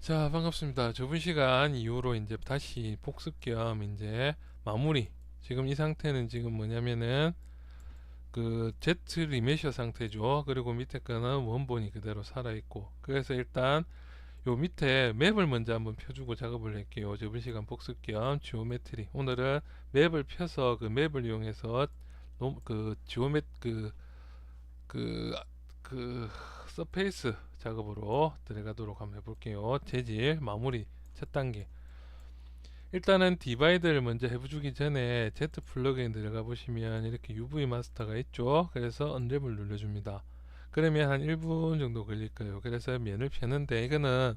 자, 반갑습니다. 저번 시간 이후로 이제 다시 복습 겸 이제 마무리. 지금 이 상태는 지금 뭐냐면은 그 Z 리메셔 상태죠. 그리고 밑에 거는 원본이 그대로 살아있고. 그래서 일단 요 밑에 맵을 먼저 한번 펴주고 작업을 할게요. 저번 시간 복습 겸 지오메트리. 오늘은 맵을 펴서 그 맵을 이용해서 그 지오메 그, 그 서페이스 작업으로 들어가도록 한번 해볼게요. 재질 마무리 첫 단계. 일단은 디바이드를 먼저 해주기 전에 Z 플러그인 들어가 보시면 이렇게 UV 마스터가 있죠. 그래서 언랩을 눌러줍니다. 그러면 한 1분 정도 걸릴 거예요. 그래서 면을 펴는데 이거는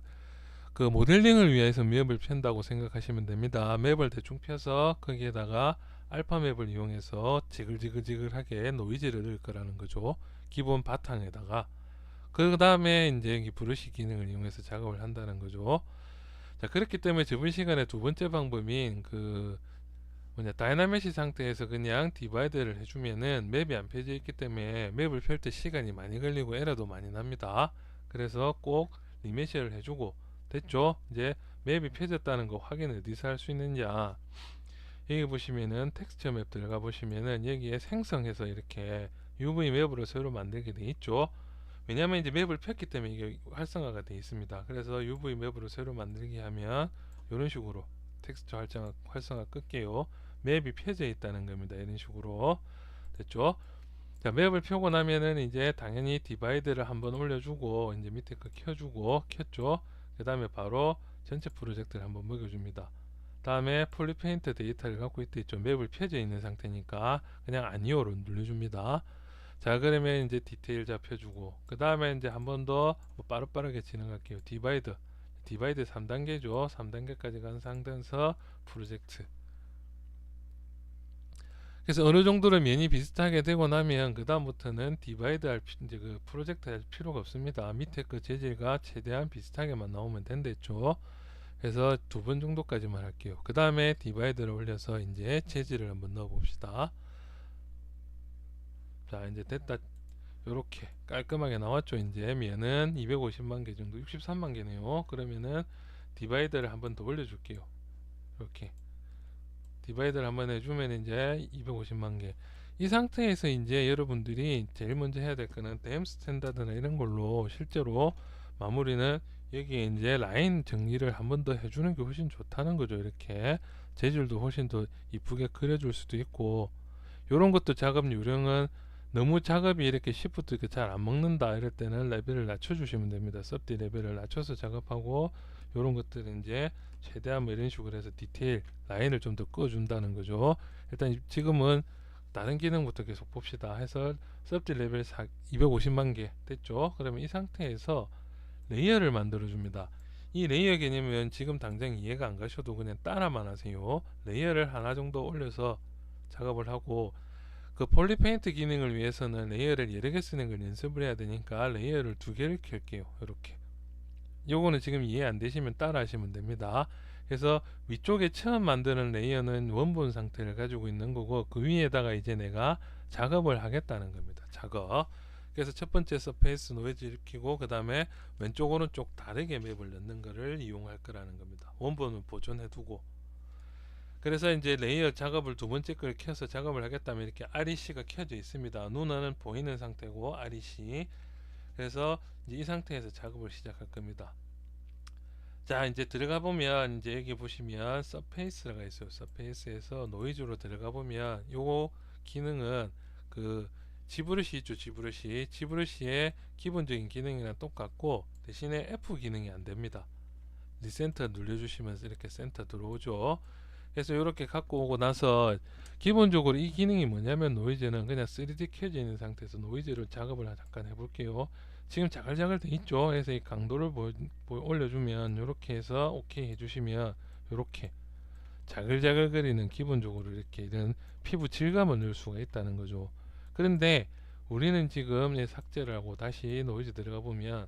그 모델링을 위해서 맵을 편다고 생각하시면 됩니다. 맵을 대충 펴서 거기에다가 알파 맵을 이용해서 지글지글지글하게 노이즈를 넣을 거라는 거죠. 기본 바탕에다가 그 다음에 이제 여기 브러쉬 기능을 이용해서 작업을 한다는 거죠. 자, 그렇기 때문에 저번 시간에 두 번째 방법인 그 뭐냐 다이나메시 상태에서 그냥 디바이드를 해주면은 맵이 안 펴져 있기 때문에 맵을 펼 때 시간이 많이 걸리고 에러도 많이 납니다. 그래서 꼭 리메시를 해주고 됐죠? 이제 맵이 펴졌다는 거 확인을 어디서 할 수 있느냐, 여기 보시면은 텍스처 맵 들어가 보시면은 여기에 생성해서 이렇게 UV 맵으로 새로 만들게 돼 있죠. 왜냐면 이제 맵을 폈기 때문에 이게 활성화가 되어 있습니다. 그래서 UV 맵으로 새로 만들기 하면 이런 식으로 텍스처 활성화 끌게요. 맵이 펴져 있다는 겁니다. 이런 식으로 됐죠? 자, 맵을 펴고 나면은 이제 당연히 디바이드를 한번 올려주고 이제 밑에 거 켜주고 켰죠. 그 다음에 바로 전체 프로젝트를 한번 먹여줍니다. 다음에 폴리페인트 데이터를 갖고 있죠. 맵을 펴져 있는 상태니까 그냥 아니오로 눌러줍니다. 자, 그러면 이제 디테일 잡혀주고 그 다음에 이제 한 번 더 빠르게 진행할게요. 디바이드 3단계죠. 3단계까지 간 상태에서 프로젝트. 그래서 어느 정도로 면이 비슷하게 되고 나면 그 다음부터는 디바이드 이제 그 프로젝트 할 필요가 없습니다. 밑에 그 재질과 최대한 비슷하게만 나오면 된댔죠. 그래서 두 번 정도까지만 할게요. 그 다음에 디바이드를 올려서 이제 재질을 한번 넣어 봅시다. 자, 이제 됐다. 요렇게 깔끔하게 나왔죠. 이제 면은 250만 개 정도, 63만 개네요. 그러면은 디바이더를 한번 더 올려줄게요. 이렇게 디바이더를 한번 해주면 이제 250만 개. 이 상태에서 이제 여러분들이 제일 먼저 해야 될 거는 댐 스탠다드나 이런 걸로 실제로 마무리는 여기에 이제 라인 정리를 한번 더 해주는 게 훨씬 좋다는 거죠. 이렇게 재질도 훨씬 더 이쁘게 그려줄 수도 있고, 요런 것도 작업 요령은 너무 작업이 이렇게 시프트 잘 안 먹는다 이럴 때는 레벨을 낮춰주시면 됩니다. 섭디 레벨을 낮춰서 작업하고, 요런 것들은 이제 최대한 뭐 이런 식으로 해서 디테일 라인을 좀 더 꺼준다는 거죠. 일단 지금은 다른 기능부터 계속 봅시다 해서 섭디 레벨 250만 개 됐죠. 그러면 이 상태에서 레이어를 만들어 줍니다. 이 레이어 개념은 지금 당장 이해가 안 가셔도 그냥 따라만 하세요. 레이어를 하나 정도 올려서 작업을 하고, 그 폴리페인트 기능을 위해서는 레이어를 여러 개 쓰는 걸 연습을 해야 되니까 레이어를 두 개를 켤게요. 이렇게. 요거는 지금 이해 안 되시면 따라 하시면 됩니다. 그래서 위쪽에 처음 만드는 레이어는 원본 상태를 가지고 있는 거고, 그 위에다가 이제 내가 작업을 하겠다는 겁니다. 작업. 그래서 첫 번째 서페이스 노이즈를 켜고 그 다음에 왼쪽 오른쪽 다르게 맵을 넣는 거를 이용할 거라는 겁니다. 원본은 보존해 두고. 그래서 이제 레이어 작업을 두 번째 걸 켜서 작업을 하겠다면 이렇게 REC가 켜져 있습니다. 눈은 보이는 상태고 REC. 그래서 이제 이 상태에서 작업을 시작할 겁니다. 자, 이제 들어가 보면 이제 여기 보시면 서페이스가 있어요. 서페이스에서 노이즈로 들어가 보면 요 기능은 그 지브러시 있죠. 지브러시의 기본적인 기능이랑 똑같고, 대신에 F 기능이 안 됩니다. 리센터 눌러주시면서 이렇게 센터 들어오죠. 그래서 이렇게 갖고 오고 나서 기본적으로 이 기능이 뭐냐면, 노이즈는 그냥 3D 켜져 있는 상태에서 노이즈를 작업을 잠깐 해볼게요. 지금 자글자글 돼 있죠. 그래서 이 강도를 올려주면 이렇게 해서 오케이 해주시면 이렇게 자글자글 거리는, 기본적으로 이렇게 이런 피부 질감을 넣을 수가 있다는 거죠. 그런데 우리는 지금 삭제를 하고 다시 노이즈 들어가 보면,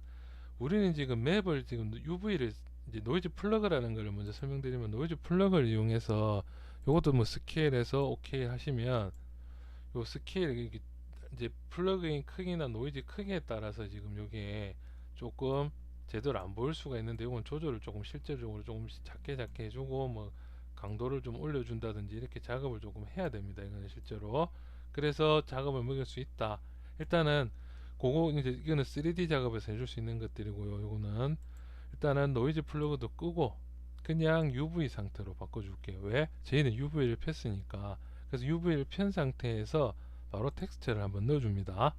우리는 지금 맵을 지금 UV를 이제 노이즈 플러그라는 걸 먼저 설명드리면, 노이즈 플러그를 이용해서 요것도 뭐 스케일해서 오케이 하시면 요 스케일 이제 플러그인 크기나 노이즈 크기에 따라서 지금 요게 조금 제대로 안 보일 수가 있는데 이건 조절을 조금 실제적으로 조금씩 작게 해주고 뭐 강도를 좀 올려준다든지 이렇게 작업을 조금 해야 됩니다. 이거는 실제로. 그래서 작업을 먹일 수 있다. 일단은 그거 이제 이거는 3D 작업에서 해줄 수 있는 것들이고요. 이거는 일단은 노이즈 플러그도 끄고 그냥 UV 상태로 바꿔줄게요. 왜? 저희는 UV를 폈으니까. 그래서 UV를 편 상태에서 바로 텍스처를 한번 넣어줍니다.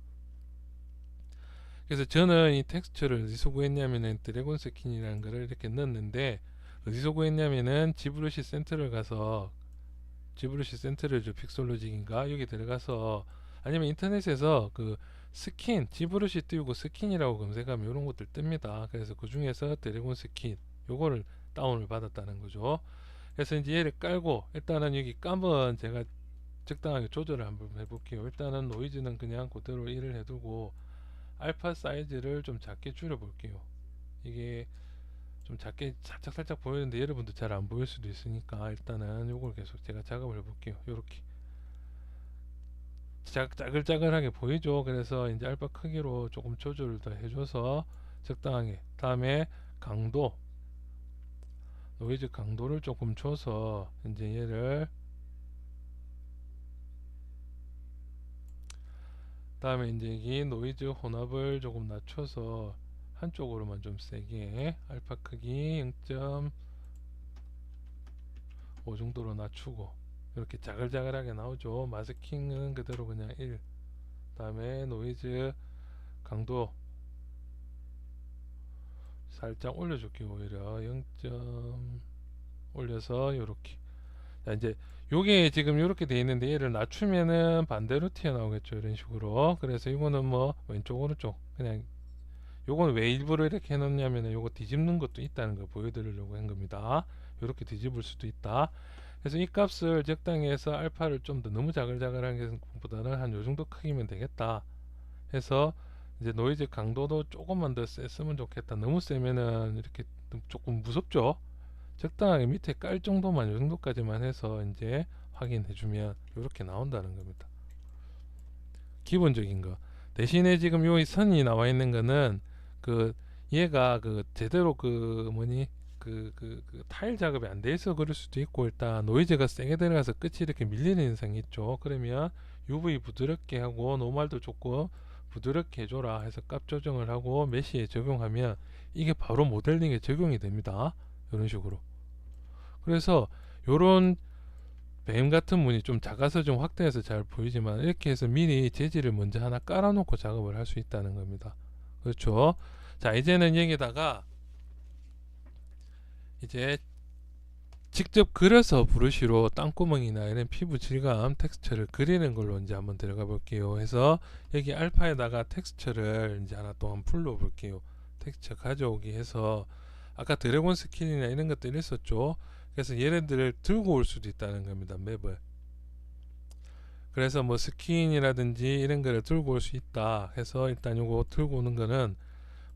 그래서 저는 이 텍스처를 어디서 구했냐면은 드래곤 스킨이라는 거를 이렇게 넣었는데, 어디서 구했냐면은 지브러시 센터를 가서, 지브러시 센터를 저 픽솔로직인가 여기 들어가서, 아니면 인터넷에서 그 스킨 지브러시 띄우고 스킨이라고 검색하면 이런 것들 뜹니다. 그래서 그 중에서 드래곤 스킨 요거를 다운을 받았다는 거죠. 그래서 이제 얘를 깔고 일단은 여기 값은 제가 적당하게 조절을 한번 해볼게요. 일단은 노이즈는 그냥 그대로 1을 해두고 알파 사이즈를 좀 작게 줄여 볼게요. 이게 좀 작게 살짝 보이는데 여러분도 잘 안 보일 수도 있으니까 일단은 요걸 계속 제가 작업을 해볼게요. 요렇게 짜글짜글하게 보이죠. 그래서 이제 알파 크기로 조금 조절을 더 해줘서 적당하게, 다음에 강도, 노이즈 강도를 조금 줘서 이제 얘를, 다음에 이제 이 노이즈 혼합을 조금 낮춰서 한쪽으로만 좀 세게, 알파 크기 0.5 정도로 낮추고 이렇게 자글자글하게 나오죠. 마스킹은 그대로 그냥 1, 다음에 노이즈 강도 살짝 올려줄게요. 오히려 0. 올려서 요렇게. 자, 이제 요게 지금 요렇게 돼 있는데 얘를 낮추면은 반대로 튀어나오겠죠. 이런 식으로. 그래서 이거는 뭐 왼쪽 오른쪽 그냥, 요건 왜 일부러 이렇게 해놓냐면은 요거 뒤집는 것도 있다는 걸 보여드리려고 한 겁니다. 요렇게 뒤집을 수도 있다. 그래서 이 값을 적당히 해서 알파를 좀 더 너무 자글자글한 것보다는 한 요정도 크기면 되겠다 해서, 이제 노이즈 강도도 조금만 더 셌으면 좋겠다. 너무 세면은 이렇게 조금 무섭죠. 적당하게 밑에 깔 정도만, 요 정도까지만 해서 이제 확인해주면 이렇게 나온다는 겁니다. 기본적인 거. 대신에 지금 요 선이 나와 있는 거는 그 얘가 그 제대로 그 뭐니 그 타일 작업이 안 돼 있어 그럴 수도 있고, 일단 노이즈가 세게 들어가서 끝이 이렇게 밀리는 현상이 있죠. 그러면 UV 부드럽게 하고 노말도 조금 부드럽게 해줘라 해서 값 조정을 하고 메시에 적용하면 이게 바로 모델링에 적용이 됩니다. 이런 식으로. 그래서 요런 뱀 같은 문이 좀 작아서 좀 확대해서 잘 보이지만, 이렇게 해서 미리 재질을 먼저 하나 깔아놓고 작업을 할 수 있다는 겁니다. 그렇죠. 자, 이제는 여기다가 이제 직접 그려서 브러쉬로 땅구멍이나 이런 피부 질감 텍스처를 그리는 걸로 이제 한번 들어가 볼게요. 해서 여기 알파에다가 텍스처를 이제 하나 또 한번 풀러 볼게요. 텍스처 가져오기 해서, 아까 드래곤 스킨이나 이런 것들 있었죠. 그래서 얘네들을 들고 올 수도 있다는 겁니다. 맵을. 그래서 뭐 스킨이라든지 이런 거를 들고 올 수 있다 해서, 일단 요거 들고 오는 거는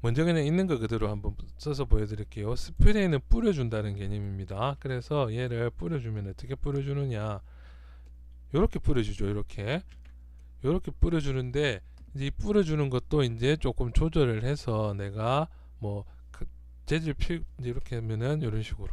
먼저 그냥 있는 거 그대로 한번 써서 보여드릴게요. 스프레이는 뿌려준다는 개념입니다. 그래서 얘를 뿌려주면 어떻게 뿌려주느냐, 요렇게 뿌려주죠. 요렇게 뿌려주는데, 이제 이 뿌려주는 것도 이제 조금 조절을 해서 내가 뭐 재질 이렇게 하면은 이런 식으로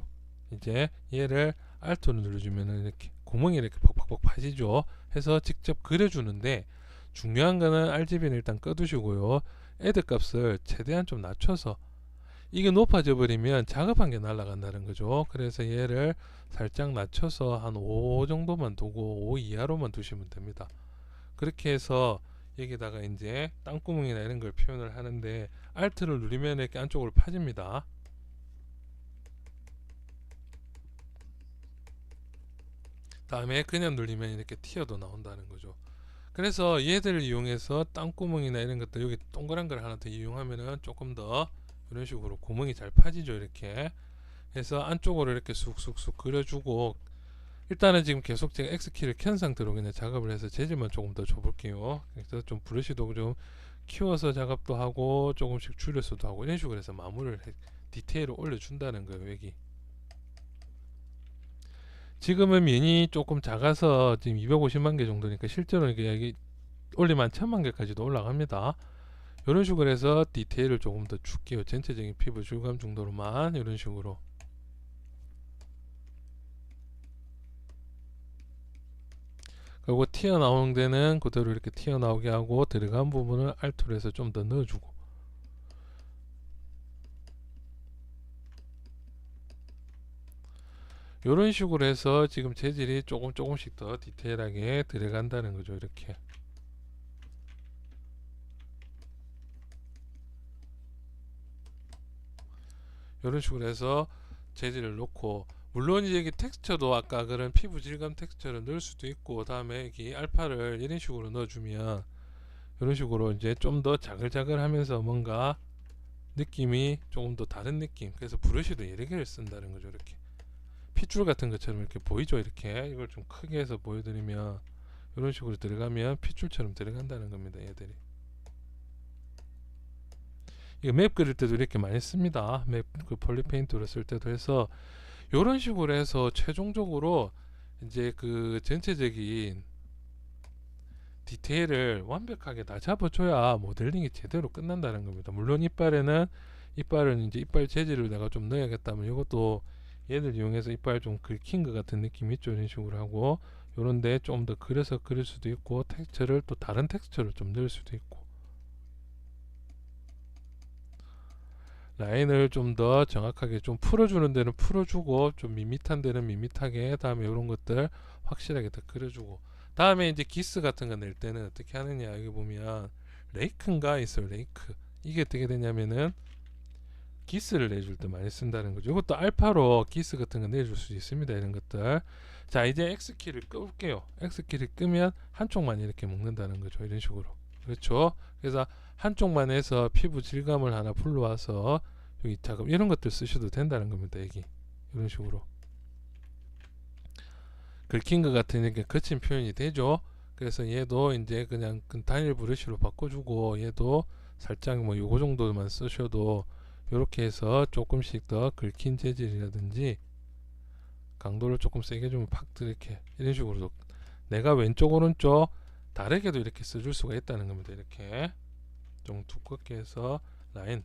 이제 얘를 Alt를 눌러주면은 이렇게 구멍이 이렇게 퍽퍽퍽 파지죠. 해서 직접 그려주는데, 중요한 거는 RGB는 일단 꺼두시고요. 애드 값을 최대한 좀 낮춰서, 이게 높아져 버리면 작업한 게 날아간다는 거죠. 그래서 얘를 살짝 낮춰서 한 5 정도만 두고 5 이하로만 두시면 됩니다. 그렇게 해서 여기다가 이제 땅구멍이나 이런 걸 표현을 하는데, Alt를 누르면 이렇게 안쪽으로 파집니다. 다음에 그냥 누르면 이렇게 튀어도 나온다는 거죠. 그래서 얘들을 이용해서 땅구멍이나 이런 것들, 여기 동그란 걸 하나 더 이용하면은 조금 더 이런 식으로 구멍이 잘 파지죠. 이렇게 해서 안쪽으로 이렇게 쑥쑥쑥 그려주고, 일단은 지금 계속 제가 X키를 켠 상태로 그냥 작업을 해서 재질만 조금 더 줘볼게요. 그래서 좀 브러쉬도 좀 키워서 작업도 하고 조금씩 줄여서도 하고 이런 식으로 해서 마무리를 디테일을 올려준다는 거예요. 여기 지금은 면이 조금 작아서 지금 250만 개 정도니까 실제로는 여기 올리면 1000만 개까지도 올라갑니다. 이런 식으로 해서 디테일을 조금 더 줄게요. 전체적인 피부 질감 정도로만 이런 식으로. 그리고 튀어나오는 데는 그대로 이렇게 튀어나오게 하고 들어간 부분을 알트로 해서 좀 더 넣어주고, 이런 식으로 해서 지금 재질이 조금씩 더 디테일하게 들어간다는 거죠. 이렇게. 이런 식으로 해서 재질을 놓고, 물론 이제 여기 텍스처도 아까 그런 피부 질감 텍스처를 넣을 수도 있고, 다음에 여기 알파를 이런 식으로 넣어주면 이런 식으로 이제 좀 더 자글자글하면서 뭔가 느낌이 조금 더 다른 느낌. 그래서 브러쉬도 여러 개를 쓴다는 거죠. 이렇게 핏줄 같은 것처럼 이렇게 보이죠. 이렇게 이걸 좀 크게 해서 보여드리면 이런 식으로 들어가면 핏줄처럼 들어간다는 겁니다. 얘들이. 이거 맵 그릴 때도 이렇게 많이 씁니다. 맵 그 폴리페인트로 쓸 때도 해서 이런 식으로 해서 최종적으로 이제 그 전체적인 디테일을 완벽하게 다 잡아줘야 모델링이 제대로 끝난다는 겁니다. 물론 이빨은 이제 이빨 재질을 내가 좀 넣어야겠다면 이것도 얘를 이용해서 이빨 좀 긁힌 것 같은 느낌이 있죠. 이런 식으로 하고 요런데 좀 더 그려서 그릴 수도 있고, 텍스처를 또 다른 텍스처를 좀 넣을 수도 있고, 라인을 좀 더 정확하게 좀 풀어주는 데는 풀어주고, 좀 밋밋한 데는 밋밋하게, 다음에 이런 것들 확실하게 더 그려주고, 다음에 이제 기스 같은 거 낼 때는 어떻게 하느냐, 여기 보면 레이크인가 있어요. 레이크. 이게 어떻게 되냐면은 기스를 내줄 때 많이 쓴다는 거죠. 이것도 알파로 기스 같은 거 내줄 수 있습니다. 이런 것들. 자, 이제 X키를 끌게요. X키를 끄면 한쪽만 이렇게 먹는다는 거죠. 이런 식으로. 그렇죠. 그래서 한쪽만 해서 피부 질감을 하나 불러와서 여기 작업 이런 것들 쓰셔도 된다는 겁니다. 여기 이런 식으로 긁힌 것 같은 이렇게 거친 표현이 되죠. 그래서 얘도 이제 그냥 단일 브러쉬로 바꿔주고, 얘도 살짝 뭐 요거 정도만 쓰셔도 이렇게 해서 조금씩 더 긁힌 재질이라든지 강도를 조금 세게 주면 팍 이렇게 이런 식으로 내가 왼쪽 오른쪽 다르게도 이렇게 써줄 수가 있다는 겁니다. 이렇게 좀 두껍게 해서 라인.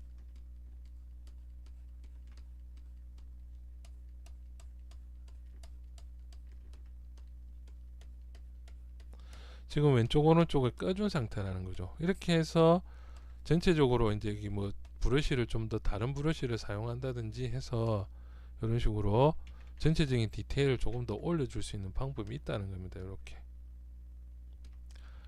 지금 왼쪽 오른쪽을 꺼준 상태라는 거죠. 이렇게 해서 전체적으로 이제 여기 뭐 브러쉬를 좀 더 다른 브러쉬를 사용한다든지 해서 이런 식으로 전체적인 디테일을 조금 더 올려줄 수 있는 방법이 있다는 겁니다. 이렇게.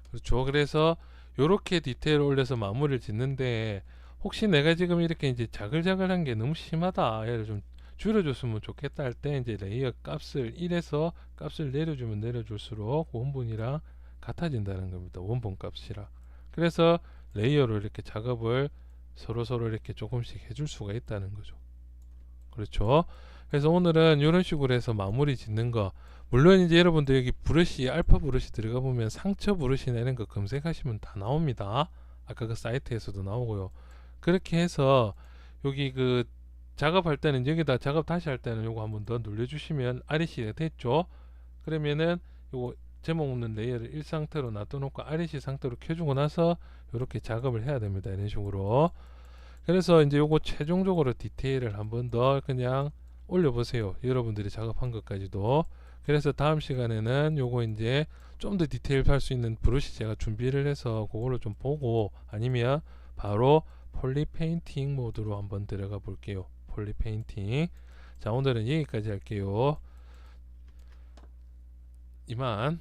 그렇죠. 그래서 이렇게 디테일을 올려서 마무리를 짓는데, 혹시 내가 지금 이렇게 이제 자글자글한 게 너무 심하다, 얘를 좀 줄여줬으면 좋겠다 할 때 이제 레이어 값을 1에서 값을 내려주면 내려줄수록 원본이랑 같아진다는 겁니다. 원본 값이랑. 그래서 레이어로 이렇게 작업을 서로 이렇게 조금씩 해줄 수가 있다는 거죠. 그렇죠. 그래서 오늘은 이런 식으로 해서 마무리 짓는 거. 물론 이제 여러분들 여기 브러쉬, 알파 브러쉬 들어가 보면 상처 브러쉬나 이런 거 검색하시면 다 나옵니다. 아까 그 사이트에서도 나오고요. 그렇게 해서 여기 그 작업할 때는 여기다 작업 다시 할 때는 요거 한번 더 눌러주시면 REC가 됐죠. 그러면은 요거 제목 없는 레이어를 1 상태로 놔둬놓고 REC 상태로 켜주고 나서 이렇게 작업을 해야 됩니다. 이런 식으로. 그래서 이제 요거 최종적으로 디테일을 한번 더 그냥 올려보세요. 여러분들이 작업한 것까지도. 그래서 다음 시간에는 요거 이제 좀 더 디테일 할 수 있는 브러쉬 제가 준비를 해서 그거를 좀 보고, 아니면 바로 폴리 페인팅 모드로 한번 들어가 볼게요. 폴리 페인팅. 자, 오늘은 여기까지 할게요. 이만.